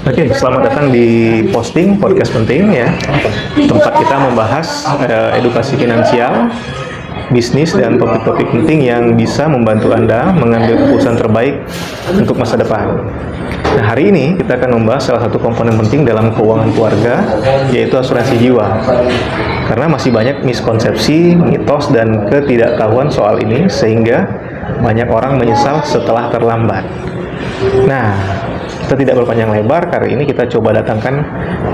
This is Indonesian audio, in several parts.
Oke, selamat datang di Posting Podcast Penting ya. Tempat kita membahas edukasi finansial, bisnis dan topik-topik penting yang bisa membantu Anda mengambil keputusan terbaik untuk masa depan. Nah, hari ini kita akan membahas salah satu komponen penting dalam keuangan keluarga, yaitu asuransi jiwa. Karena masih banyak miskonsepsi, mitos, dan ketidaktahuan soal ini, sehingga banyak orang menyesal setelah terlambat. Nah, kita tidak berpanjang lebar, kali ini kita coba datangkan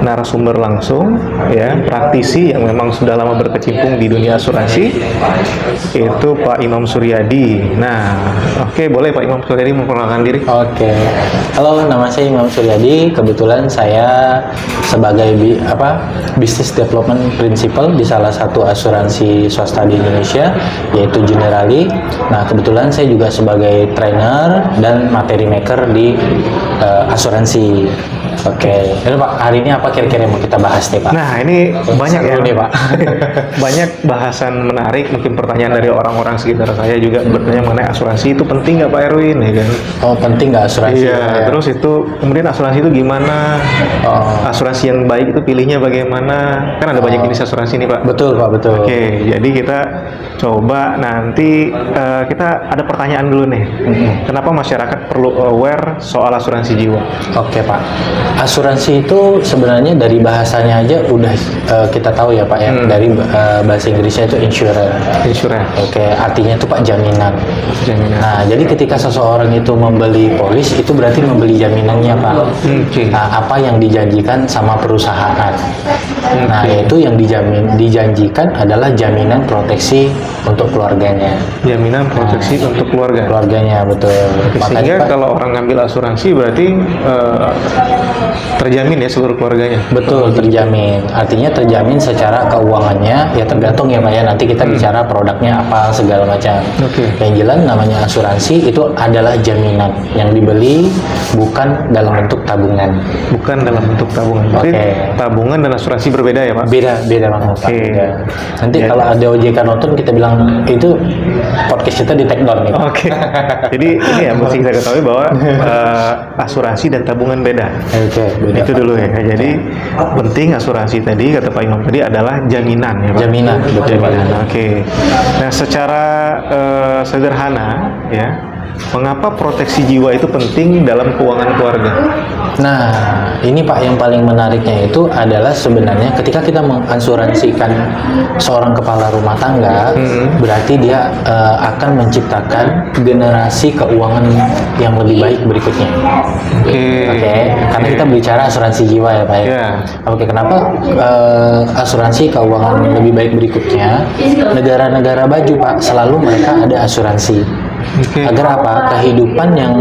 narasumber langsung, ya, praktisi yang memang sudah lama berkecimpung di dunia asuransi, yaitu Pak Imam Suryadi. Nah, oke, boleh Pak Imam Suryadi memperkenalkan diri? Oke, halo, nama saya Imam Suryadi. Kebetulan saya sebagai Business Development Principal di salah satu asuransi swasta di Indonesia, yaitu Generali. Nah, kebetulan saya juga sebagai trainer dan materi maker di asuransi. Oke, jadi Pak, hari ini apa kira-kira yang mau kita bahas nih Pak? Nah, ini banyak ya nih Pak. Banyak bahasan menarik, mungkin pertanyaan dari orang-orang sekitar saya juga bertanya mengenai asuransi itu penting nggak Pak Erwin, ya kan? Oh, penting nggak asuransi? Iya, ya. Terus itu kemudian asuransi itu gimana? Asuransi yang baik itu pilihnya bagaimana? Kan ada banyak jenis asuransi nih Pak. Betul Pak, betul. Oke, jadi kita coba nanti kita ada pertanyaan dulu nih. Kenapa masyarakat perlu aware soal asuransi jiwa? Oke Pak, asuransi itu sebenarnya dari bahasanya aja udah kita tahu ya Pak ya, dari bahasa Inggrisnya itu insurance. Oke, artinya itu Pak jaminan. Nah, jadi ketika seseorang itu membeli polis, itu berarti membeli jaminannya Pak. Nah, apa yang dijanjikan sama perusahaan. Nah, yaitu yang dijanjikan adalah jaminan proteksi untuk keluarganya. Jaminan proteksi untuk Keluarganya, betul. Sehingga kalau orang ngambil asuransi berarti terjamin ya seluruh keluarganya. Betul, terjamin. Artinya terjamin secara keuangannya, ya tergantung ya Pak ya. Nanti kita bicara produknya apa segala macam. Yang jelas namanya asuransi itu adalah jaminan yang dibeli, bukan dalam bentuk tabungan. Bukan dalam bentuk tabungan. Berarti tabungan dan asuransi berbeda ya Pak? Beda banget Pak. Beda. Nanti kalau ada OJK nonton kita bilang itu podcast kita di take down nih. Jadi ini ya mesti kita ketahui bahwa asuransi dan tabungan beda. Beda, itu Pak. dulu ya. Jadi penting asuransi tadi kata Pak Imam tadi adalah jaminan ya Pak. Jaminan, betul Pak. Nah, secara sederhana ya, mengapa proteksi jiwa itu penting dalam keuangan keluarga? Nah, ini Pak yang paling menariknya itu adalah sebenarnya ketika kita mengasuransikan seorang kepala rumah tangga, berarti dia akan menciptakan generasi keuangan yang lebih baik berikutnya. Karena kita bicara asuransi jiwa ya Pak ya. Kenapa asuransi keuangan lebih baik berikutnya? Negara-negara baju Pak selalu mereka ada asuransi. Agar apa? Kehidupan yang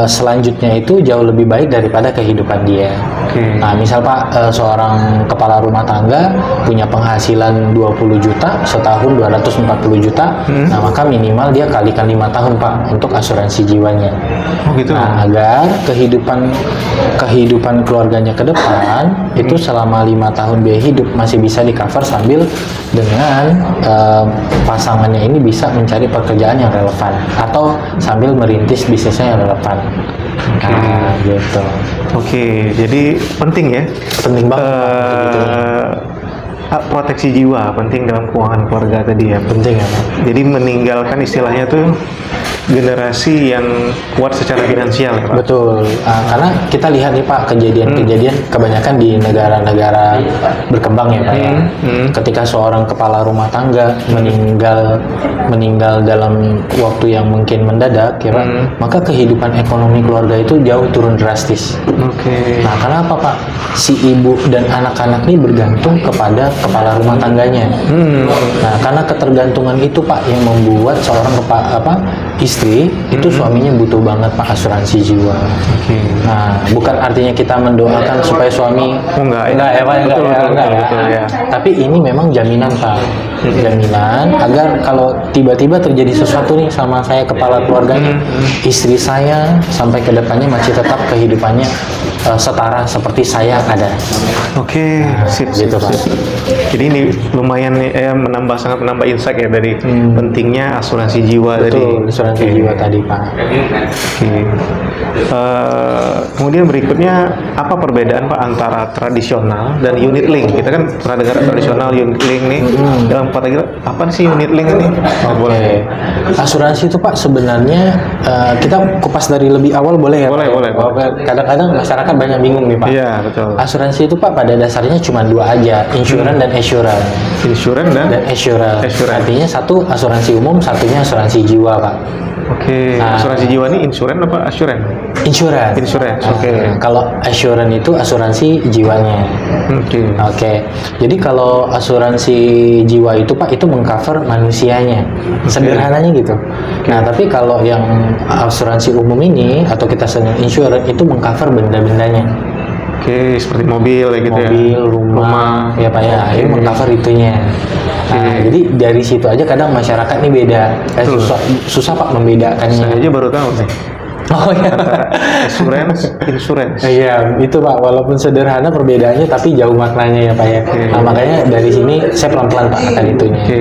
selanjutnya itu jauh lebih baik daripada kehidupan dia. Nah, misal Pak, seorang kepala rumah tangga punya penghasilan 20 juta, setahun 240 juta, nah maka minimal dia kalikan 5 tahun Pak untuk asuransi jiwanya. Nah, agar kehidupan keluarganya ke depan itu selama 5 tahun biaya hidup masih bisa di cover sambil dengan pasangannya ini bisa mencari pekerjaan yang relevan atau sambil merintis bisnisnya yang relevan. Nah, gitu. Jadi penting ya. Penting banget. Proteksi jiwa penting dalam keuangan keluarga tadi ya. Penting ya Pak. Jadi meninggalkan istilahnya tuh generasi yang kuat secara finansial ya Pak. Betul, karena kita lihat nih Pak kejadian-kejadian kebanyakan di negara-negara berkembang ya Pak ya. Ketika seorang kepala rumah tangga meninggal dalam waktu yang mungkin mendadak ya Pak, maka kehidupan ekonomi keluarga itu jauh turun drastis. Nah, kenapa Pak? Si ibu dan anak-anak ini bergantung kepada kepala rumah tangganya. Nah, karena ketergantungan itu Pak yang membuat seorang istri itu suaminya butuh banget Pak asuransi jiwa. Nah, bukan artinya kita mendoakan supaya suami enggak ya Pak, enggak ya. Tapi ini memang jaminan Pak. Jaminan agar kalau tiba-tiba terjadi sesuatu nih sama saya kepala keluarganya, istri saya sampai ke depannya masih tetap kehidupannya setara seperti saya ada. Oke, sip, gitu, Pak. sip. Jadi ini lumayan nih, sangat menambah insight ya dari pentingnya asuransi jiwa tadi. Betul, asuransi Oke. jiwa tadi, Pak. Oke. Kemudian berikutnya apa perbedaan Pak antara tradisional dan unit link? Kita kan pernah dengar tradisional, unit link nih. Dalam kata kita apa sih unit link ini? Oke. Asuransi itu Pak sebenarnya kita kupas dari lebih awal boleh ya? Boleh, Pak? boleh. Kadang-kadang masyarakat banyak bingung nih Pak. Iya, betul. Asuransi itu Pak pada dasarnya cuma dua aja, insurance dan assurance. Insurance dan Assurance. Assurance. Artinya satu asuransi umum, satunya asuransi jiwa Pak. Oke, asuransi jiwa ini insurance apa assurance? Insurance. Insurance, oke. Kalau assurance itu asuransi jiwanya. Oke. Oke, jadi kalau asuransi jiwa itu Pak itu mengcover manusianya, sederhananya gitu. Nah, tapi kalau yang asuransi umum ini atau kita sebut insurance itu mengcover benda-bendanya, Oke, seperti mobil ya gitu mobil, ya. rumah, ya Pak ya, itu mengcover itunya. Nah, jadi dari situ aja kadang masyarakat ini beda, Betul. susah Pak membedakannya. Saya aja baru tahu nih. Oh ya. Insurance. Iya, itu Pak. Walaupun sederhana perbedaannya, tapi jauh maknanya ya Pak ya. Oke. Nah, makanya dari sini saya pelan-pelan Pak akan itunya. Oke.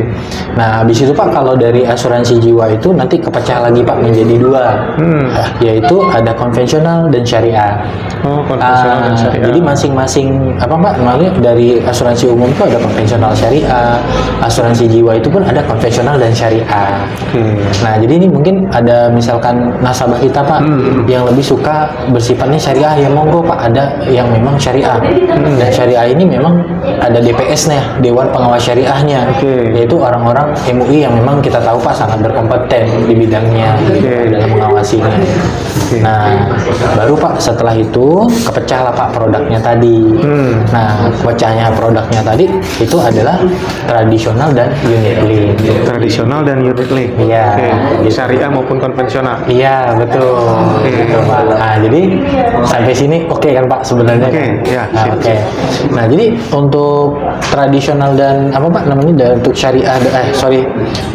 Nah, habis itu Pak, kalau dari asuransi jiwa itu nanti kepecah lagi Pak menjadi dua, yaitu ada konvensional dan syariah. Oh, konvensional dan syariah. Jadi masing-masing apa Pak? Namanya dari asuransi umum itu ada konvensional syariah, asuransi jiwa itu pun ada konvensional dan syariah. Oke. Nah, jadi ini mungkin ada misalkan nasabah kita Pak yang lebih suka bersifatnya syariah, ya monggo Pak, ada yang memang syariah. Dan syariah ini memang ada DPS-nya, Dewan Pengawas Syariahnya, Oke. yaitu orang-orang MUI yang memang kita tahu Pak sangat berkompeten di bidangnya dalam mengawasinya. Nah, baru Pak setelah itu kepecahlah Pak produknya tadi. Nah, pecahnya produknya tadi itu adalah tradisional dan unit link. Tradisional dan unit link. Iya. Oke. Syariah maupun konvensional. Iya, betul. Gitu, Pak. Nah, jadi sampai sini oke kan Pak sebenarnya? Oke, kan? ya, Nah, sip, oke. Nah, jadi untuk tradisional dan apa Pak namanya untuk syariah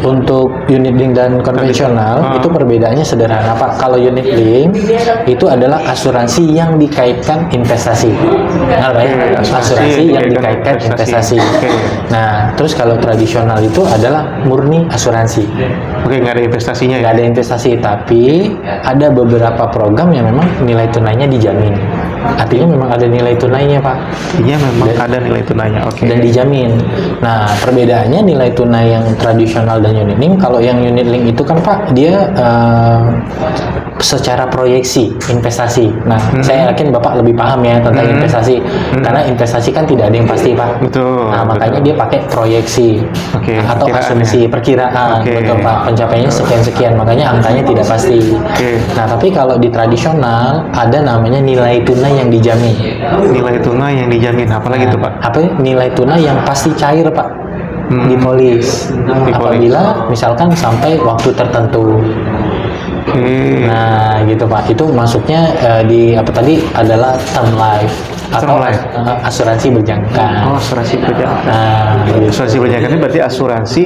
untuk unit link dan konvensional itu perbedaannya sederhana Pak. Kalau unit link itu adalah asuransi yang dikaitkan investasi. Benar Pak ya? Asuransi yang dikaitkan investasi. Oke. Nah, terus kalau tradisional itu adalah murni asuransi. Oke, nggak ada investasinya ya? Nggak ada investasi, tapi ada beberapa program yang memang nilai tunainya dijamin. Artinya memang ada nilai tunainya Pak, Artinya memang ada nilai tunainya. Oke. dan dijamin. Nah, perbedaannya nilai tunai yang tradisional dan unit link. Kalau yang unit link itu kan Pak, dia secara proyeksi investasi. Nah, saya yakin Bapak lebih paham ya tentang investasi, karena investasi kan tidak ada yang pasti Pak. Betul. Nah, makanya betul. dia pakai proyeksi Oke, atau perkiraan asumsi ya. perkiraan, Oke. betul Pak. Pencapaiannya sekian-sekian, makanya angkanya tidak pasti. Oke. Nah, tapi kalau di tradisional ada namanya nilai tunai yang dijamin. Nilai tunai yang dijamin. Apalagi itu Pak? Apa ya? Nilai tunai yang pasti cair Pak, dipolis. Apabila misalkan sampai waktu tertentu. Oke. Nah, gitu Pak. Itu masuknya di apa tadi adalah term life atau Term life. asuransi berjangka. Oh, asuransi berjangka. Nah, gitu. Asuransi berjangka ini berarti asuransi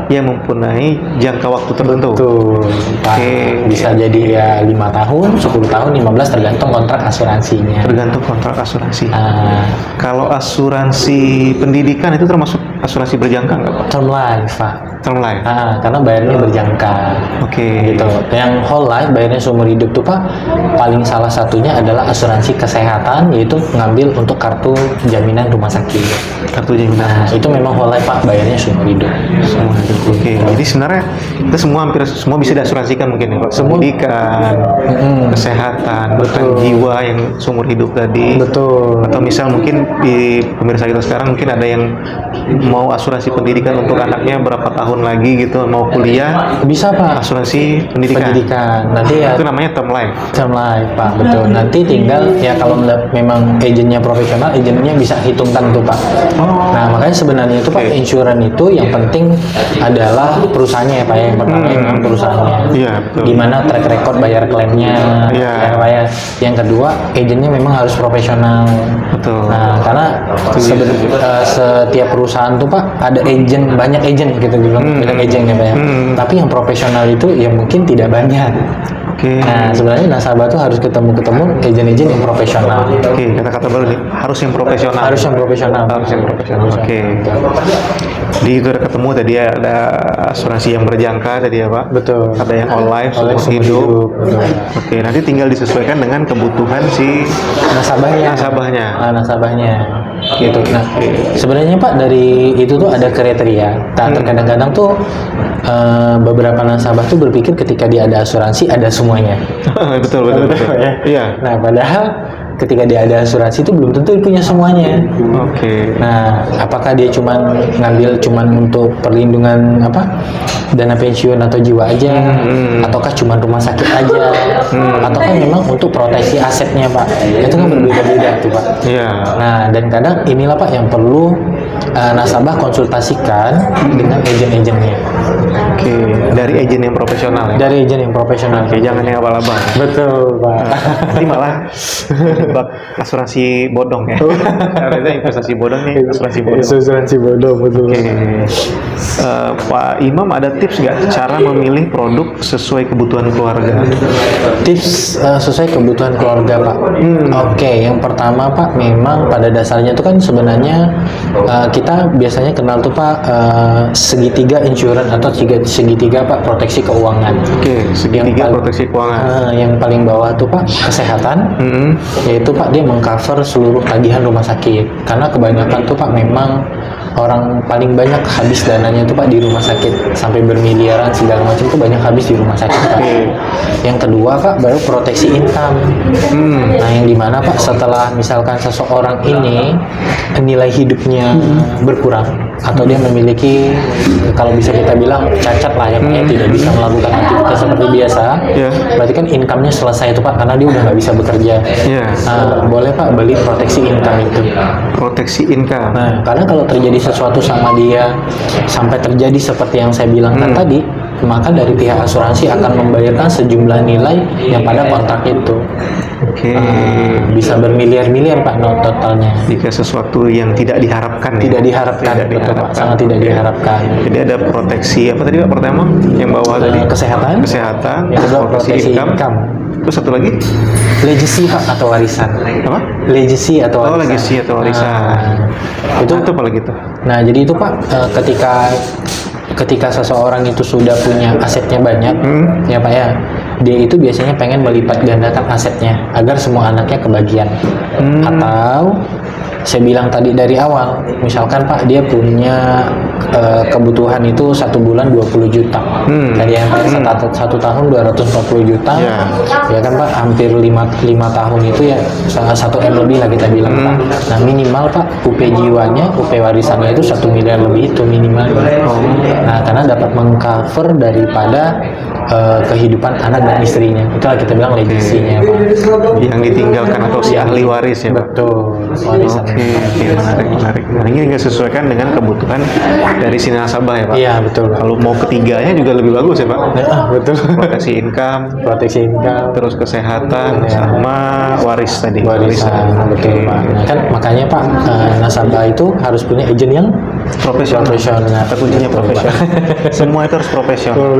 yang mempunyai jangka waktu tertentu. Betul, Pak. Oke. Bisa jadi ya 5 tahun, 10 tahun, 15 tergantung kontrak asuransinya. Tergantung kontrak asuransi. Nah, Kalau asuransi pendidikan itu termasuk asuransi berjangka nggak Pak? term life, Pak. Term life. Karena bayarnya berjangka. Oke. Gitu. Yang whole life bayarnya seumur hidup tuh Pak, paling salah satunya adalah asuransi kesehatan, yaitu mengambil untuk kartu jaminan rumah sakit. Kartu jaminan. Nah, itu memang whole life Pak, bayarnya seumur hidup. Semua hidup. Oke. Jadi sebenarnya kita hampir semua bisa diasuransikan mungkin ya Pak. Pendidikan, kesehatan, bahkan jiwa yang seumur hidup tadi. Betul. Atau misal mungkin di pemirsa kita sekarang mungkin ada yang mau asuransi pendidikan untuk anaknya berapa tahun lagi gitu, mau kuliah, Bisa Pak. asuransi pendidikan. Nanti ya Itu namanya term life. term life Pak, betul. Nanti tinggal ya kalau memang agennya profesional, agennya bisa hitungkan tuh Pak. Nah, makanya sebenarnya itu Pak, Oke. insurance itu yang penting adalah perusahaannya ya Pak ya. Yang pertama memang perusahaannya. Iya, betul. Gimana track record bayar klaimnya, Iya. ya Pak ya. Yang kedua, agennya memang harus profesional. Betul. Nah, karena setiap perusahaan tuh Pak ada agent, banyak agent gitu bilang, bilang agent ya Pak ya. Tapi yang profesional itu ya mungkin tidak banyak. Oke. Nah, sebenarnya nasabah tuh harus ketemu agen-agen yang profesional. Oke, kata-kata baru nih, harus yang profesional. Harus yang profesional. Harus yang profesional. Oke. Di itu udah ketemu tadi ada asuransi yang berjangka tadi ya Pak. Betul. Ada yang online, Online seumur seumur hidup. hidup, betul. Oke, nanti tinggal disesuaikan dengan kebutuhan si Nasabahnya. Nasabahnya. Gitu. Nah, sebenarnya Pak dari itu tuh ada kriteria. Nah, terkadang-kadang tuh beberapa nasabah tuh berpikir ketika dia ada asuransi ada semuanya. betul. Ya. Iya. Nah, padahal ketika dia ada asuransi itu belum tentu dia punya semuanya. Oke. Nah, apakah dia ngambil untuk perlindungan dana pensiun atau jiwa aja, ataukah cuma rumah sakit aja, ataukah memang untuk proteksi asetnya Pak? Itu kan berbeda-beda tuh Pak. Iya. Nah, dan kadang inilah Pak yang perlu nasabah konsultasikan dengan agen-agennya. Oke, dari agen yang profesional ya. Dari agen yang profesional. Oke, jangan yang abal-abal. Betul Pak. Nanti malah bak asuransi bodong ya. Karena investasi bodong nih, asuransi bodong. Asuransi bodong, betul. Oke. Pak Imam ada tips nggak cara memilih produk sesuai kebutuhan keluarga? Tips sesuai kebutuhan keluarga Pak. Oke, yang pertama Pak, memang pada dasarnya itu kan sebenarnya kita biasanya kenal tuh Pak segitiga insurance atau segitiga Pak proteksi keuangan. Oke, segitiga proteksi keuangan. Yang paling bawah tuh Pak kesehatan, yaitu Pak dia mengcover seluruh tagihan rumah sakit. Karena kebanyakan tuh Pak memang orang paling banyak habis dananya tuh Pak di rumah sakit, sampai bermiliaran segala macam tuh banyak habis di rumah sakit Pak. Yang kedua Pak baru proteksi income. Nah, yang dimana Pak setelah misalkan seseorang ini nilai hidupnya berkurang atau dia memiliki, kalau bisa kita bilang cacat lah ya Pak, ya, tidak bisa melakukan aktivitas seperti biasa, berarti kan income-nya selesai itu Pak, karena dia udah nggak bisa bekerja. Nah, boleh Pak beli proteksi income itu. Proteksi income. Nah, karena kalau terjadi sesuatu sama dia sampai terjadi seperti yang saya bilang tadi, maka dari pihak asuransi akan membayarkan sejumlah nilai yang pada kontrak itu. Oke. Bisa bermiliar-miliar Pak totalnya. Jika sesuatu yang tidak diharapkan. Tidak diharapkan, betul Pak, sangat tidak diharapkan. Jadi ada proteksi apa tadi Pak pertama? Yang bawah tadi kesehatan. Yang kedua proteksi income. Terus satu lagi? Legacy Pak atau warisan. Apa? Legacy atau warisan. Oh, legacy atau warisan. Itu apa lagi tuh? Nah, jadi itu Pak ketika seseorang itu sudah punya asetnya banyak, ya Pak ya, dia itu biasanya pengen melipat gandakan asetnya agar semua anaknya kebagian. Atau saya bilang tadi dari awal, misalkan Pak dia punya kebutuhan itu 1 bulan 20 juta, dari yang satu tahun 240 juta, ya kan Pak, hampir 5 tahun itu ya 1 M lebih lah kita bilang Pak. Nah, minimal Pak UP jiwanya, UP warisannya itu 1 miliar lebih itu minimal. Nah, karena dapat mengcover daripada kehidupan anak dan istrinya, itulah kita bilang legasinya Pak. Yang ditinggalkan atau si ahli waris ya Pak. Betul, warisan. Oke, menarik. Nah, ini nggak sesuaikan dengan kebutuhan dari si nasabah ya Pak. Iya, betul Pak. Kalau mau ketiganya juga lebih bagus ya Pak. Betul. Proteksi income, terus kesehatan, sama waris tadi. Warisan, betul Pak. Nah, kan makanya Pak nasabah itu harus punya agen yang profesional. Kata kuncinya profesional. Semua itu harus profesional.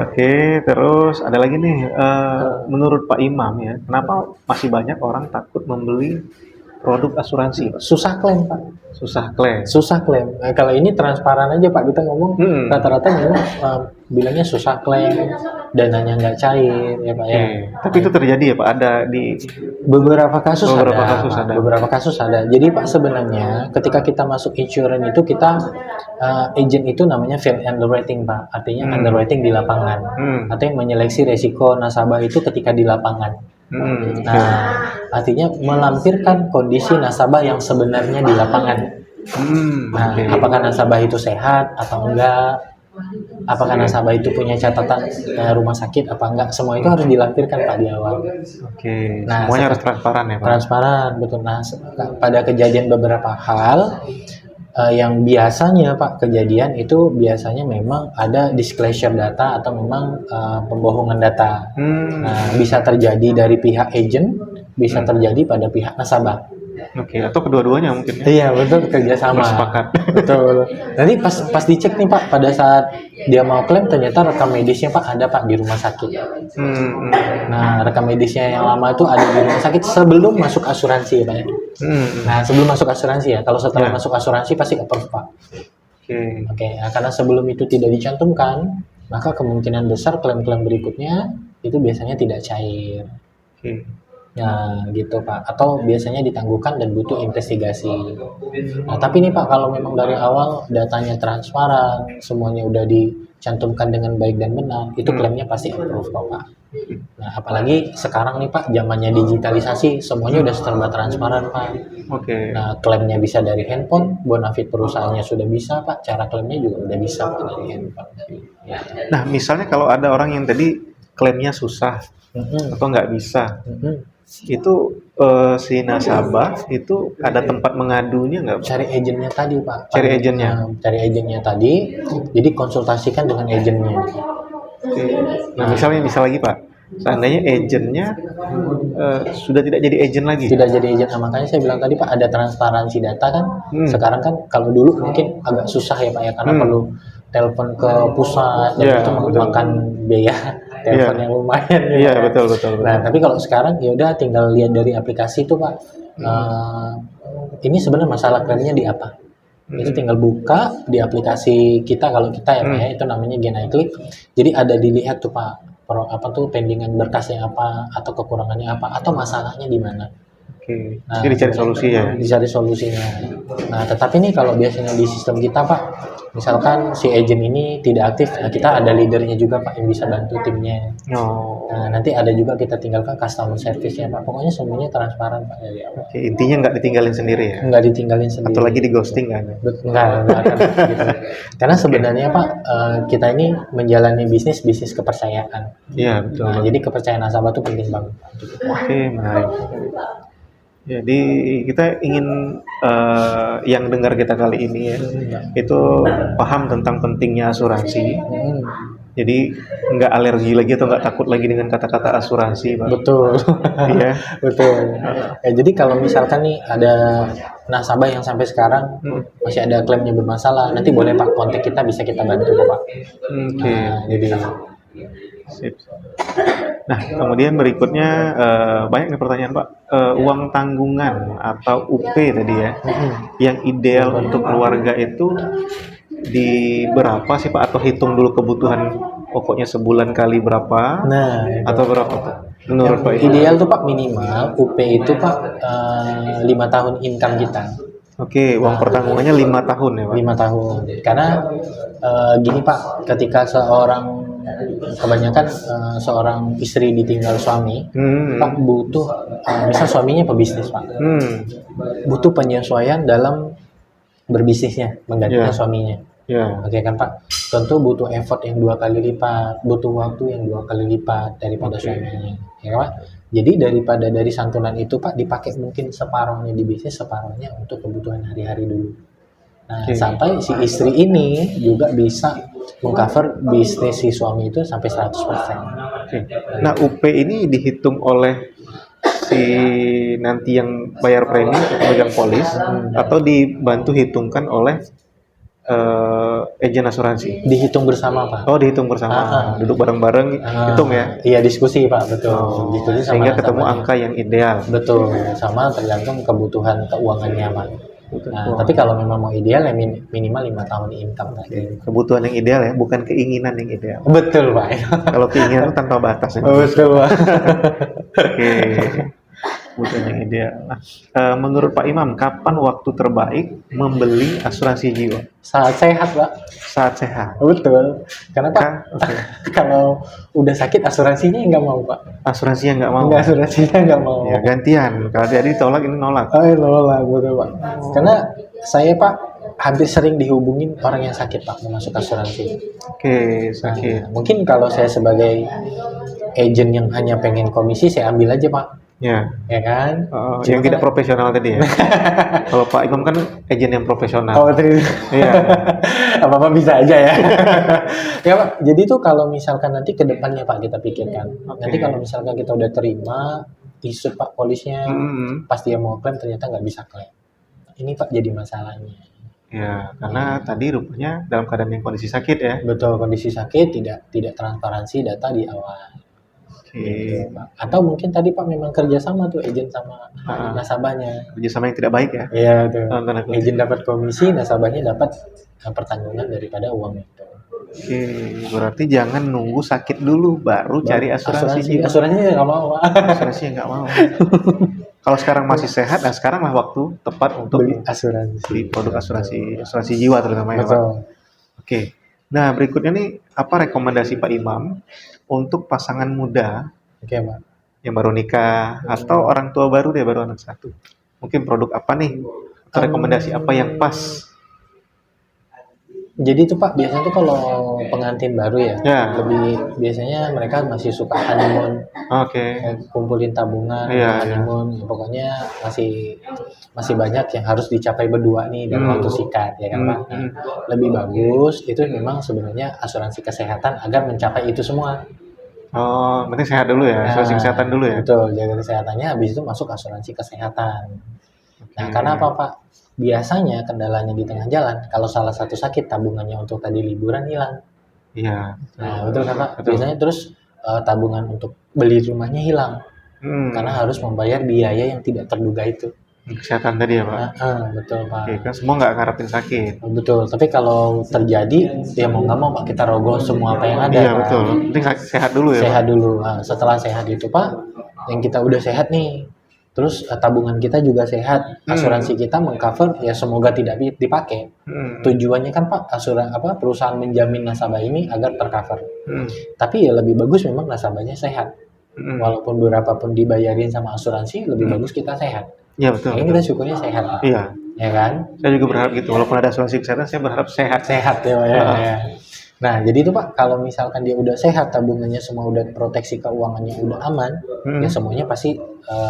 Oke, terus ada lagi nih. Menurut Pak Imam ya, kenapa masih banyak orang takut membeli produk asuransi? Susah klaim Pak. Susah klaim. Nah, kalau ini transparan aja Pak, kita ngomong rata-rata memang bilangnya susah klaim, dananya nggak cair ya Pak ya. Tapi itu terjadi ya Pak, ada di beberapa kasus ada. Beberapa kasus ada. Jadi Pak sebenarnya ketika kita masuk insurance itu kita agent itu namanya field underwriting Pak, artinya underwriting di lapangan, artinya menyeleksi resiko nasabah itu ketika di lapangan. Nah, artinya melampirkan kondisi nasabah yang sebenarnya di lapangan. Nah, apakah nasabah itu sehat atau enggak? Apakah nasabah itu punya catatan rumah sakit apa enggak? Semua itu harus dilampirkan Pak di awal. Nah, semuanya harus transparan ya Pak. Transparan, betul. Nah, pada kejadian beberapa hal yang biasanya Pak kejadian itu biasanya memang ada disclosure data atau memang pembohongan data. Nah, bisa terjadi dari pihak agent, bisa terjadi pada pihak nasabah. Oke, atau kedua-duanya mungkin ya? Iya betul, kerjasama. Bersepakat. Betul. Nanti pas dicek nih Pak, pada saat dia mau klaim ternyata rekam medisnya Pak ada Pak di rumah sakit. Nah rekam medisnya yang lama itu ada di rumah sakit sebelum masuk asuransi ya Pak ya. Nah sebelum masuk asuransi ya. Kalau setelah Ya. masuk asuransi pasti approve Pak. Oke. Oke, nah, karena sebelum itu tidak dicantumkan, maka kemungkinan besar klaim-klaim berikutnya itu biasanya tidak cair. Oke. Nah, gitu Pak. Atau biasanya ditangguhkan dan butuh investigasi. Nah, tapi nih Pak, kalau memang dari awal datanya transparan, semuanya udah dicantumkan dengan baik dan benar, itu klaimnya pasti approve kok Pak. Nah, apalagi sekarang nih Pak, zamannya digitalisasi, semuanya udah serba transparan Pak. Oke. Nah, klaimnya bisa dari handphone, bonafit perusahaannya sudah bisa Pak, cara klaimnya juga udah bisa Pak dari handphone. Ya. Nah, misalnya kalau ada orang yang tadi klaimnya susah Mhm. atau nggak bisa, Mhm. itu si nasabah itu ada tempat mengadunya nggak? Cari agennya tadi Pak. Cari agennya? Cari agennya tadi, jadi konsultasikan dengan agennya. Oke. Nah, misal lagi Pak, seandainya agennya sudah tidak jadi agent lagi. Tidak jadi agen. Nah, makanya saya bilang tadi Pak ada transparansi data kan. Sekarang kan kalau dulu mungkin agak susah ya Pak ya karena perlu telepon ke pusat dan Iya, itu betul. memakan biaya telepon yang lumayan. gitu Iya, ya. betul. Nah, tapi kalau sekarang ya udah tinggal lihat dari aplikasi itu Pak. Ini sebenarnya masalah klaimnya di apa? Itu tinggal buka di aplikasi kita kalau kita ya Pak ya, itu namanya Gen iClick. Jadi ada dilihat tuh Pak apa tuh pendingan berkasnya apa atau kekurangannya apa atau masalahnya di mana. Oke. Nah, Jadi dicari solusi ya. Dicari solusinya. Nah, tetapi nih kalau biasanya di sistem kita Pak, misalkan si agent ini tidak aktif, nah kita ada leadernya juga Pak yang bisa bantu timnya. Oh. Nah, nanti ada juga kita tinggalkan customer service-nya Pak. Pokoknya semuanya transparan Pak dari awal. Oke, intinya nggak ditinggalin sendiri ya. Nggak ditinggalin sendiri. Atau lagi di ghosting kan? Nggak akan gitu. Karena sebenarnya Pak, kita ini menjalani bisnis kepercayaan. Iya, betul. Nah, jadi kepercayaan nasabah itu penting banget Pak. Oke, menarik. Jadi kita ingin yang dengar kita kali ini ya, itu paham tentang pentingnya asuransi. Jadi nggak alergi lagi atau nggak takut lagi dengan kata-kata asuransi, Pak. Betul. Iya. Betul. Jadi kalau misalkan nih ada nasabah yang sampai sekarang masih ada klaimnya bermasalah, nanti boleh Pak kontak kita, bisa kita bantu kok Pak. Oke. Nah, jadi Sip. Nah, kemudian berikutnya banyak nih pertanyaan Pak. Uang tanggungan atau UP tadi ya, yang ideal untuk keluarga itu di berapa sih Pak? Atau hitung dulu kebutuhan pokoknya sebulan kali berapa? nah Atau berapa Pak? Menurut Pak itu? ideal tuh Pak minimal UP itu Pak 5 tahun income kita. Oke, uang pertanggungannya 5 tahun ya Pak? 5 tahun. Karena gini Pak, ketika kebanyakan seorang istri ditinggal suami, Pak butuh, misal suaminya pebisnis Pak, butuh penyesuaian dalam berbisnisnya, menggantikan suaminya. Ya. Oke kan Pak, tentu butuh effort yang 2 kali lipat, butuh waktu yang 2 kali lipat daripada suaminya, ya Pak. Jadi dari santunan itu Pak dipakai mungkin separuhnya di bisnis, separuhnya untuk kebutuhan hari-hari dulu. Nah, sampai si istri ini juga bisa mengcover bisnis si suami itu sampai 100%. Oke. Nah, UP ini dihitung oleh si nanti yang bayar premi atau pemegang polis atau dibantu hitungkan oleh agen asuransi? Dihitung bersama Pak. Oh, dihitung bersama. Duduk bareng-bareng, hitung ya? Iya, diskusi Pak, betul. Diskusi sama Sehingga ketemu nasabahnya. angka yang ideal. Betul, sama tergantung kebutuhan keuangannya Pak. Nah, tapi kalau memang mau ideal ya minimal 5 tahun income tadi. Kebutuhan yang ideal ya, bukan keinginan yang ideal. Betul Pak. Kalau keinginan itu tanpa batas. Ya. Betul Pak. Oke. Kebutuhan yang ideal. Nah, menurut Pak Imam, kapan waktu terbaik membeli asuransi jiwa? Saat sehat Pak. Saat sehat. Betul. Karena Pak, kalau udah sakit asuransinya nggak mau Pak. Asuransinya nggak mau. Nggak, asuransinya nggak mau. Ya, gantian. Kalau tadi tolak, ini nolak. Oh iya, nolak, betul Pak. Karena saya Pak hampir sering dihubungin orang yang sakit Pak mau masuk asuransi. Oke, sakit. Nah, mungkin kalau saya sebagai agent yang hanya pengen komisi, saya ambil aja Pak. Ya. Ya kan? Yang tidak profesional tadi ya. Kalau Pak Imam kan agen yang profesional. Oh, terus. Iya. Apa-apa bisa aja ya. Ya Pak, jadi tuh kalau misalkan nanti ke depannya Pak kita pikirkan. Nanti kalau misalkan kita udah terima isut Pak polisnya, Hmm. pas dia mau klaim ternyata nggak bisa klaim. Ini Pak jadi masalahnya. Ya, karena tadi rupanya dalam keadaan yang kondisi sakit ya. Betul, kondisi sakit tidak transparansi data di awal. Oke. Gitu, Pak. Atau mungkin tadi Pak memang kerjasama tuh agent sama Ah, nasabahnya. kerjasama yang tidak baik ya. Iya tuh. Dalam tanda kutip. Agent dapat komisi, nasabahnya dapat pertanggungan daripada uang itu. Oke, berarti jangan nunggu sakit dulu baru cari asuransi jiwa. Asuransinya nggak mau Pak. Asuransi yang nggak mau. Kalau sekarang masih sehat, nah sekarang lah waktu tepat untuk Beli asuransi. beli produk asuransi jiwa terutama ya Pak. Betul. Oke. Nah, berikutnya nih apa rekomendasi Pak Imam untuk pasangan muda Oke Pak. yang baru nikah atau orang tua baru deh baru anak satu? Mungkin produk apa nih? Atau rekomendasi apa yang pas? Jadi tuh Pak biasanya tuh kalau pengantin baru ya, Ya. lebih biasanya mereka masih suka honeymoon, Oke. kumpulin tabungan, Iya, honeymoon, ya, pokoknya masih banyak yang harus dicapai berdua nih dalam waktu sikat ya kan Pak. Nah, lebih bagus itu memang sebenarnya asuransi kesehatan agar mencapai itu semua. Oh, penting sehat dulu ya, asuransi kesehatan dulu ya. Betul, jaga kesehatannya, habis itu masuk asuransi kesehatan. Nah, karena apa Pak? Biasanya kendalanya di tengah jalan, kalau salah satu sakit tabungannya untuk tadi liburan hilang. Iya. Nah, betul kan Pak? Betul. Biasanya terus tabungan untuk beli rumahnya hilang karena harus membayar biaya yang tidak terduga itu. Kesehatan tadi ya Pak. Betul Pak. Oke, kan semua nggak ngarepin sakit. Betul, tapi kalau terjadi ya mau nggak mau Pak kita rogoh semua apa yang ada. Iya Pak. betul. Penting sehat dulu ya. Sehat dulu. Nah, setelah sehat itu Pak, yang kita udah sehat nih, terus tabungan kita juga sehat, asuransi kita mengcover ya semoga tidak dipakai. Tujuannya kan Pak perusahaan menjamin nasabah ini agar tercover. Tapi ya lebih bagus memang nasabahnya sehat. Walaupun berapapun dibayarin sama asuransi, lebih bagus kita sehat. Iya betul. Ini kita syukurnya sehat Pak. Iya. Ya kan? Saya juga berharap gitu. Walaupun ada asuransi kesehatan, saya berharap sehat. Sehat ya Pak ya. Nah, jadi itu Pak, kalau misalkan dia udah sehat, tabungannya semua udah proteksi keuangannya udah aman, ya semuanya pasti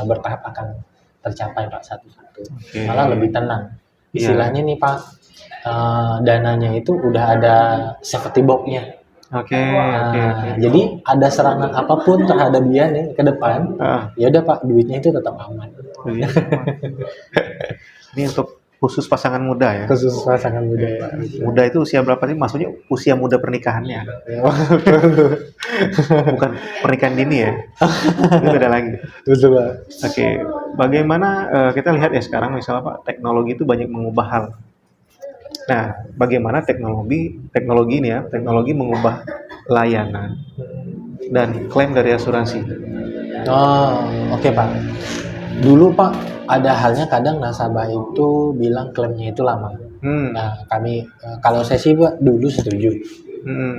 bertahap akan tercapai Pak satu-satu. Malah lebih tenang. Istilahnya nih Pak, dananya itu udah ada safety box-nya. Oke. Jadi ada serangan apapun terhadap dia nih ke depan, ya udah Pak, duitnya itu tetap aman. Ini untuk khusus pasangan muda ya. Khusus pasangan muda Pak. Muda itu usia berapa sih? Maksudnya usia muda pernikahannya. Bukan pernikahan dini ya. Itu beda lagi. Betul Pak. Oke, bagaimana kita lihat ya sekarang misalnya Pak, teknologi itu banyak mengubah hal. Nah, bagaimana teknologi ini ya, teknologi mengubah layanan dan klaim dari asuransi. Oh, oke Pak. Dulu Pak, ada halnya kadang nasabah itu bilang klaimnya itu lama. Nah, kalau saya sih Pak dulu setuju.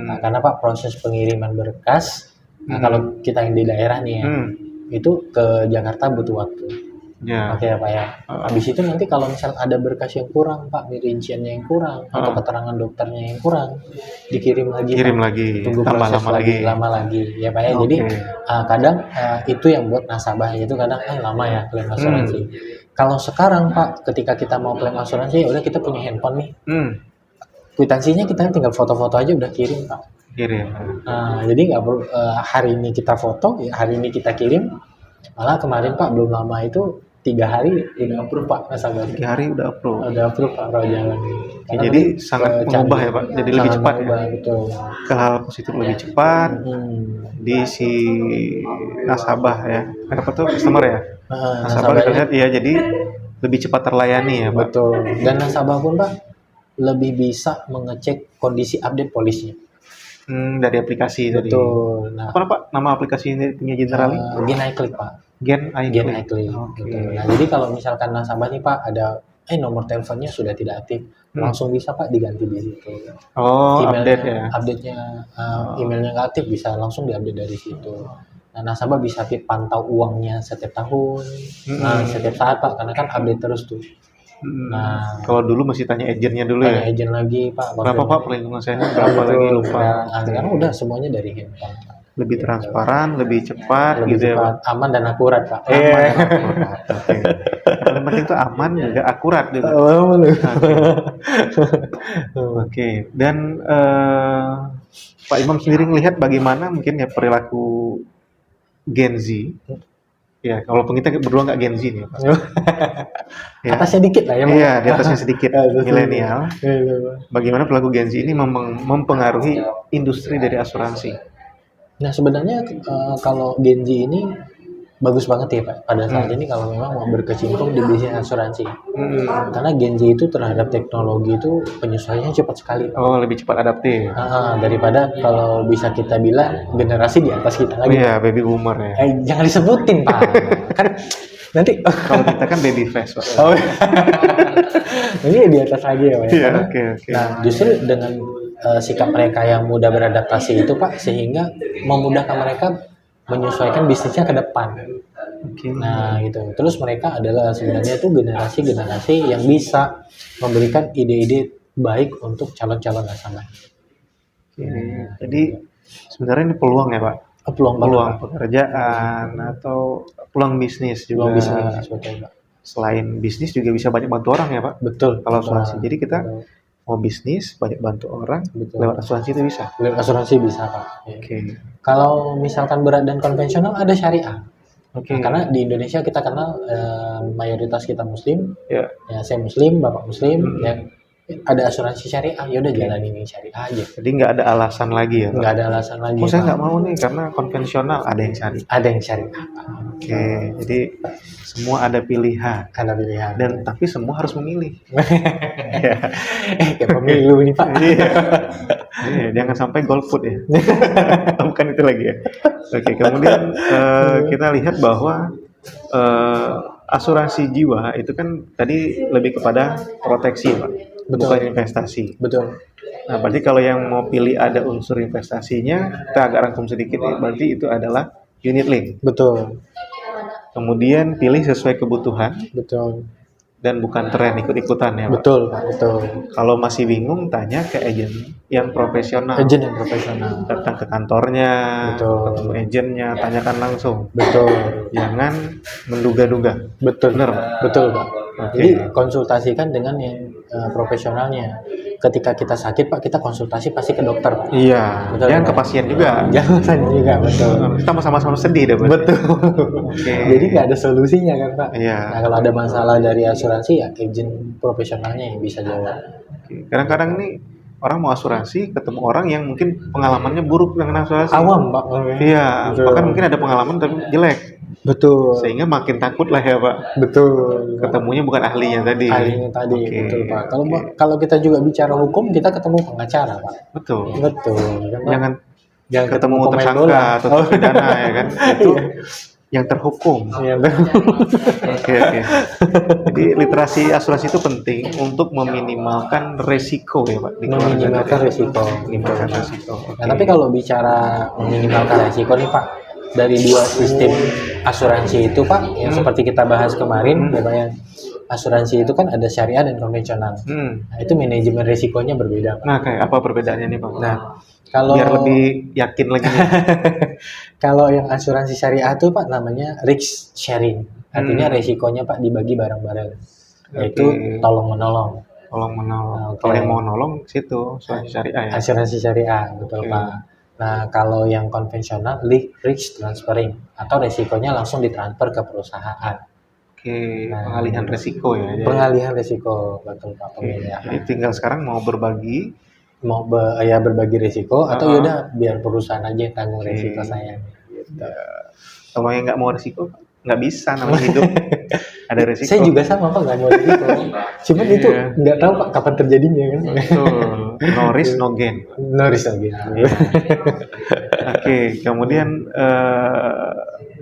Nah, karena Pak proses pengiriman berkas, nah kalau kita yang di daerah nih ya, itu ke Jakarta butuh waktu. Ya. Oke ya Pak ya. Habis itu nanti kalau misal ada berkas yang kurang Pak, rinciannya yang kurang atau keterangan dokternya yang kurang, dikirim lagi. Tunggu tambah proses lama lagi ya Pak ya. Jadi kadang itu yang buat nasabah itu kadang lama ya klaim asuransi. Kalau sekarang Pak, ketika kita mau klaim asuransi ya udah kita punya handphone nih. Kwitansinya kita tinggal foto-foto aja udah kirim Pak. Jadi nggak perlu hari ini kita foto, ya hari ini kita kirim. Malah kemarin Pak belum lama itu 3 hari udah approve Pak nasabah. 3 hari udah approve. Udah approve Pak kalau jalan. Jadi sangat mengubah ya Pak. Jadi lebih cepat ya. Betul. Ke hal positif lebih cepat. Di si nasabah ya. Apa tuh customer ya? Nasabah kita lihat ya jadi lebih cepat terlayani ya Pak. Betul. Dan nasabah pun Pak lebih bisa mengecek kondisi update polisnya. Dari aplikasi tadi. Betul. Nah, apa Pak nama aplikasi ini punya Generali? Gen iClick Pak. Gen iClick. Betul. Nah, jadi kalau misalkan nasabah nih Pak ada nomor teleponnya sudah tidak aktif, langsung bisa Pak diganti di situ. Update ya. Update-nya emailnya nggak aktif bisa langsung diupdate dari situ. Nah, nasabah bisa pantau uangnya setiap tahun, setiap saat Pak, karena kan update terus tuh. Nah, kalau dulu masih tanya agennya dulu ya. Tanya agen lagi Pak. Berapa Pak perlindungan saya berapa lagi lupa. Sekarang udah semuanya dari handphone. Lebih transparan, lebih cepat, lebih gitu cepat, ya. aman dan akurat Pak. Aman dan akurat. Oke. Yang penting itu aman juga akurat gitu. Oke. Dan Pak Imam sendiri melihat bagaimana mungkin ya perilaku Gen Z Ya, walaupun kita berdua nggak Gen Z nih, Pak. Ya. Atasnya dikit lah ya. Iya, di atasnya sedikit Atasnya. milenial. Iya, Pak. Bagaimana pelaku Gen Z ini mempengaruhi industri dari asuransi? Nah sebenarnya kalau Gen Z ini bagus banget ya Pak pada saat ini kalau memang mau berkecimpung di bisnis asuransi. Karena Gen Z itu terhadap teknologi itu penyesuaiannya cepat sekali Pak. Oh, lebih cepat adaptif. Daripada kalau bisa kita bilang generasi di atas kita lagi. Iya, baby boomer ya. Jangan disebutin Pak. Kan nanti Kalau kita kan baby face, Pak. oh, ini di atas lagi ya Pak. Iya, Karena- oke. Nah justru dengan sikap mereka yang mudah beradaptasi itu Pak sehingga memudahkan mereka menyesuaikan bisnisnya ke depan. Oke. Nah gitu. Terus mereka adalah sebenarnya itu generasi-generasi yang bisa memberikan ide-ide baik untuk calon-calon nasabah. Oke. Jadi sebenarnya ini peluang ya, Pak. Peluang Peluang banget, Pak. pekerjaan atau peluang bisnis juga. Peluang bisnis betul Pak. Selain bisnis juga bisa banyak bantu orang ya, Pak. Betul. Kalau betul. asuransi. Jadi kita Betul. mau bisnis banyak bantu orang Betul. lewat asuransi itu bisa. Lewat asuransi bisa Pak. Ya. Oke. Kalau misalkan berat dan konvensional ada syariah. Oke. Nah, karena di Indonesia kita kenal mayoritas kita Muslim. Ya. Ya saya Muslim, bapak Muslim. Ya ada asuransi syariah. Ya udah jalanin ini syariah aja. Jadi nggak ada alasan lagi ya, Pak. Nggak ada alasan lagi. Oh, saya Pak. nggak mau nih karena konvensional ada yang cari. Ada yang syariah. Pak. Oke. Jadi semua ada pilihan Ada pilihan. dan tapi semua harus memilih. Kayak pemilu nih Pak. Iya, jangan sampai golput ya. Bukan itu lagi ya. Oke, kemudian kita lihat bahwa asuransi jiwa itu kan tadi lebih kepada proteksi, Pak. Betul. Bukan investasi. Betul. Nah, berarti kalau yang mau pilih ada unsur investasinya, kita agak rangkum sedikit ya. Berarti itu adalah unit link. Betul. Kemudian pilih sesuai kebutuhan Betul. dan bukan tren ikut-ikutan ya, Pak. Betul Pak. Betul. Kalau masih bingung, tanya ke agen yang profesional. Agen yang profesional. Datang ke kantornya, Betul. ketemu agennya, tanyakan langsung. Betul. Jangan menduga-duga. Betul. Benar, Pak? Betul Pak. Oke. Jadi konsultasikan dengan yang profesionalnya. Ketika kita sakit Pak, kita konsultasi pasti ke dokter Pak. Iya, Betul, jangan Pak. ke pasien juga. Jangan saja juga betul. Kita sama-sama sedih deh, Pak. Betul. Oke. Jadi nggak ada solusinya kan Pak. Iya. Nah kalau ada masalah dari asuransi ya agen profesionalnya yang bisa jawab. Oke. Kadang-kadang nih orang mau asuransi, ketemu orang yang mungkin pengalamannya buruk dengan asuransi. Awam Pak. Iya, Betul. bahkan mungkin ada pengalaman tapi jelek. Betul. Sehingga makin takut lah ya, Pak. Betul. Ketemunya bukan ahlinya tadi. Ahlinya tadi Oke. betul Pak. Kalau kita juga bicara hukum kita ketemu pengacara Pak. Betul. Betul. Karena Jangan ketemu pemain tersangka bola. atau terpidana ya kan. Itu yang terhukum. Iya betul. Oke. Jadi literasi asuransi itu penting untuk meminimalkan resiko ya, Pak. Di keluarga Meminimalkan tadi. resiko. Meminimalkan resiko. Nah, tapi kalau bicara meminimalkan resiko nih Pak, dari dua sistem asuransi itu Pak, yang seperti kita bahas kemarin, ya Pak, yang asuransi itu kan ada syariah dan konvensional. Nah, itu manajemen resikonya berbeda Pak. Nah, kayak apa perbedaannya nih, Pak? Nah, kalau Biar lebih yakin lagi. nih. kalau yang asuransi syariah itu Pak namanya risk sharing. Artinya resikonya Pak dibagi bareng-bareng. Yaitu Oke. tolong menolong. Tolong menolong. Oke. Kalau yang mau nolong situ asuransi syariah ya. Asuransi syariah, betul Oke. Pak. Nah, kalau yang konvensional risk transferring atau resikonya langsung ditransfer ke perusahaan. Oke, Nah, pengalihan resiko ya. Jadi- Pengalihan resiko, betul Pak Oke. pemilihan. Jadi tinggal sekarang mau berbagi. Mau berbagi resiko atau Uh-uh. yaudah biar perusahaan aja yang tanggung Oke. resiko saya. Gitu. Kalau yang nggak mau resiko nggak bisa namanya hidup. Ada resiko. Saya juga sama Pak nggak mau resiko. Cuman itu Iya. nggak tahu Pak kapan terjadinya kan. Betul. No risk no gain. No risk lagi. Oke, kemudian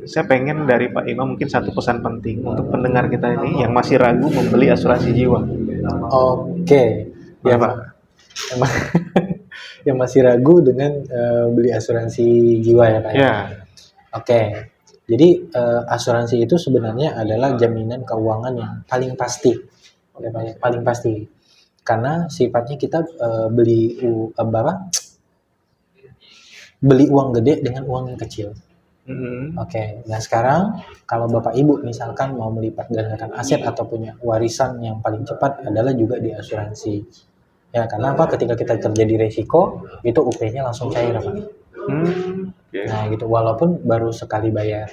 saya pengen dari Pak Imam mungkin satu pesan penting untuk pendengar kita ini yang masih ragu membeli asuransi jiwa. Oke. Ya Apa? Pak. Yang masih ragu dengan beli asuransi jiwa ya Pak. Ya, Oke. Jadi asuransi itu sebenarnya adalah jaminan keuangan yang paling pasti. Ya, Pak, ya, paling pasti. Karena sifatnya kita beli uang gede dengan uang yang kecil. Oke, nah sekarang kalau Bapak Ibu misalkan mau melipat gandakan aset atau punya warisan yang paling cepat adalah juga di asuransi. Ya, karena apa? Ketika kita terjadi resiko, itu UP-nya langsung cair, Pak. Oke. Nah, gitu. Walaupun baru sekali bayar.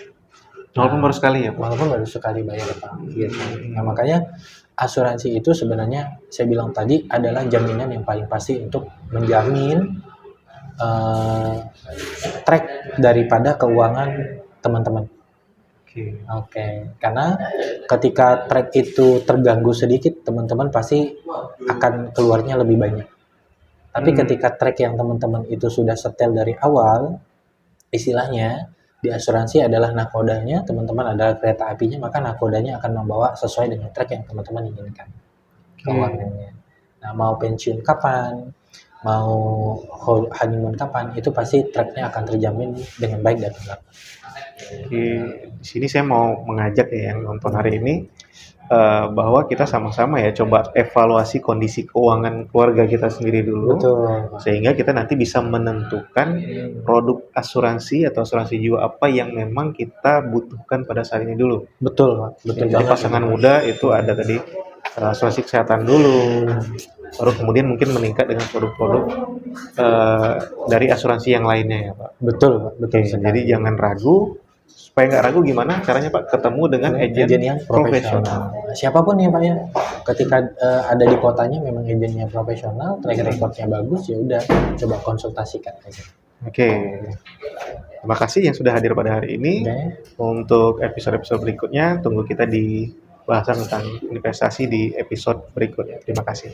Walaupun baru sekali ya Pak? Walaupun baru sekali bayar Pak. Gitu. Nah makanya asuransi itu sebenarnya saya bilang tadi adalah jaminan yang paling pasti untuk menjamin track daripada keuangan teman-teman. Oke, karena ketika track itu terganggu sedikit, teman-teman pasti akan keluarnya lebih banyak. Tapi ketika track yang teman-teman itu sudah setel dari awal, istilahnya di asuransi adalah nakodanya, teman-teman adalah kereta apinya, maka nakodanya akan membawa sesuai dengan track yang teman-teman inginkan. Keuangannya. Nah, mau pensiun kapan, mau honeymoon kapan, itu pasti tracknya akan terjamin dengan baik dan benar. Di sini saya mau mengajak ya yang nonton hari ini bahwa kita sama-sama ya coba evaluasi kondisi keuangan keluarga kita sendiri dulu. Betul. Sehingga kita nanti bisa menentukan produk asuransi atau asuransi jiwa apa yang memang kita butuhkan pada saat ini dulu. Betul, Pak. Betul Jadi banget. pasangan muda itu ada tadi asuransi kesehatan dulu, baru kemudian mungkin meningkat dengan produk-produk dari asuransi yang lainnya ya Pak. Betul, Pak. Betul. Jadi jangan ragu. Supaya nggak ragu gimana caranya Pak? Ketemu dengan agen yang profesional. Siapapun ya Pak ya, ketika ada di kotanya memang agennya profesional, track recordnya bagus, ya udah coba konsultasikan aja. Oke. Terima kasih yang sudah hadir pada hari ini. Untuk episode-episode berikutnya, tunggu kita di bahasan tentang investasi di episode berikutnya. Terima kasih.